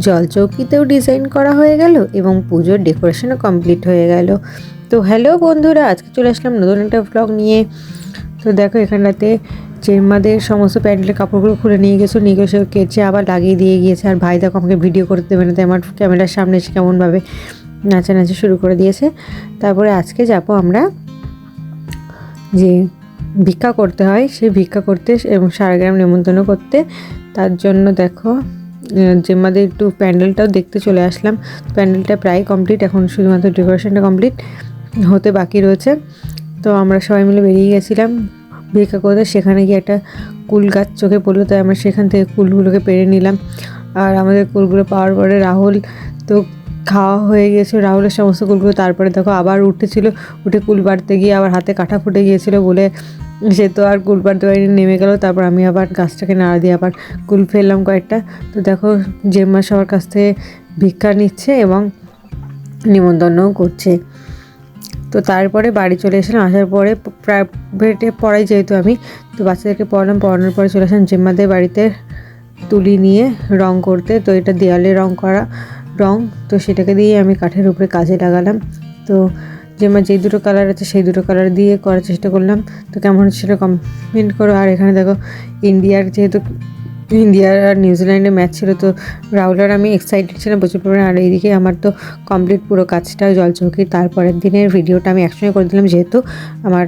জলচৌকিতেও design করা হয়ে গেল এবং পুজোর ডেকোরেশনও কমপ্লিট হয়ে গেল। তো হ্যালো বন্ধুরা, আজকে চলে আসলাম নতুন একটা ব্লগ নিয়ে। তো দেখো এখানটাতে জেম্মাদের সমস্ত প্যান্ডেলের কাপড়গুলো খুলে নিয়ে গেছে কেচে আবার লাগিয়ে দিয়ে গিয়েছে। আর ভাই দেখো আমাকে ভিডিও করতে দেবে না, তাই আমার ক্যামেরার সামনে এসে কেমনভাবে নাচানাচি শুরু করে দিয়েছে। তারপরে আজকে যাবো আমরা যে ভিক্ষা করতে হয়, সেই ভিক্ষা করতে এবং সারাগ্রাম নেমন্তন্ন করতে। তার জন্য দেখো জেম্মাদের একটু প্যান্ডেলটাও দেখতে চলে আসলাম। প্যান্ডেলটা প্রায় কমপ্লিট, এখন শুধুমাত্র ডেকোরেশনটা কমপ্লিট হতে বাকি রয়েছে। তো আমরা সবাই মিলে বেরিয়ে গেছিলাম ভিক্ষা করতে। সেখানে গিয়ে একটা কুল গাছ চোখে পড়লো, তাই আমরা সেখান থেকে কুলগুলোকে পেরে নিলাম। আর আমাদের কুলগুলো পাওয়ার পরে রাহুল তো খাওয়া হয়ে গিয়েছে, রাহুলের সমস্ত কুলগুলো। তারপরে দেখো আবার উঠে কুল বাড়তে গিয়ে আবার হাতে কাঁটা ফুটে গিয়েছিলো বলে সে তো আর কুল বাড়তে পারিনি, নেমে গেল। তারপর আমি আবার গাছটাকে নাড়া দিয়ে আবার কুল ফেললাম কয়েকটা। তো দেখো জেম্মা সবার কাছ থেকে ভিক্ষা নিচ্ছে এবং নিমন্ত্রণও করছে। তো তারপরে বাড়ি চলে এসেছিলাম। আসার পরে প্রাইভেটে পড়াই যেহেতু আমি, তো বাচ্চাদেরকে পড়ানোর পরে চলে আসলাম জেম্মাদের বাড়িতে তুলি নিয়ে রং করতে। তো এটা দেয়ালে রং করা রং, তো সেটাকে দিয়ে আমি কাঠের উপরে কাজে লাগালাম। তো জেম্মার যেই দুটো কালার আছে সেই দুটো কালার দিয়ে করার চেষ্টা করলাম। তো কেমন হচ্ছে সেটা কমেন্ট করো। আর এখানে দেখো ইন্ডিয়া আর নিউজিল্যান্ডের ম্যাচ ছিল, তো রাহুল আর আমি এক্সাইটেড ছিলাম প্রচুর পরিমাণে। আর এইদিকে আমার তো কমপ্লিট পুরো কাজটা জলচৌকি। তারপরের দিনের ভিডিওটা আমি একসঙ্গে করে দিলাম, যেহেতু আমার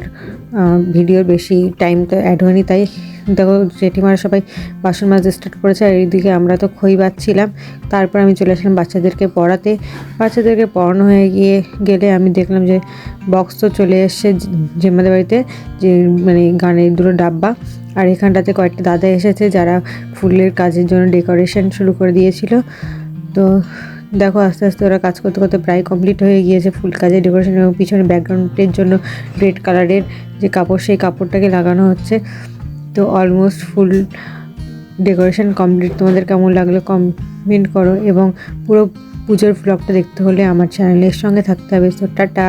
ভিডিওর বেশি টাইম তো অ্যাড হয়নি। তাই দেখো জেঠিমারা সবাই বাসন মাজতে স্টার্ট করেছে, আর এইদিকে আমরা তো খই বাচ্ছিলাম। তারপর আমি চলে আসলাম বাচ্চাদেরকে পড়াতে। বাচ্চাদেরকে পড়ানো হয়ে গেলে আমি দেখলাম যে বক্স তো চলে এসছে জেম্মাদের বাড়িতে, যে মানে গানের দুটো ডাব্বা। আর এখানটাতে কয়েকটা দাদা এসেছে যারা ফুলের কাজের জন্য ডেকোরেশন শুরু করে দিয়েছিল। তো দেখো আস্তে আস্তে ওরা কাজ করতে করতে প্রায় কমপ্লিট হয়ে গিয়েছে ফুল কাজের ডেকোরেশন। এবং পিছনে ব্যাকগ্রাউন্ডের জন্য রেড কালারের যে কাপড়, সেই কাপড়টাকে লাগানো হচ্ছে। তো অলমোস্ট ফুল ডেকোরেশন কমপ্লিট। তোমাদের কেমন লাগলো কমেন্ট করো, এবং পুরো পুজোর ব্লগটা দেখতে হলে আমার চ্যানেলের সঙ্গে থাকতে হবে। তো টাটা।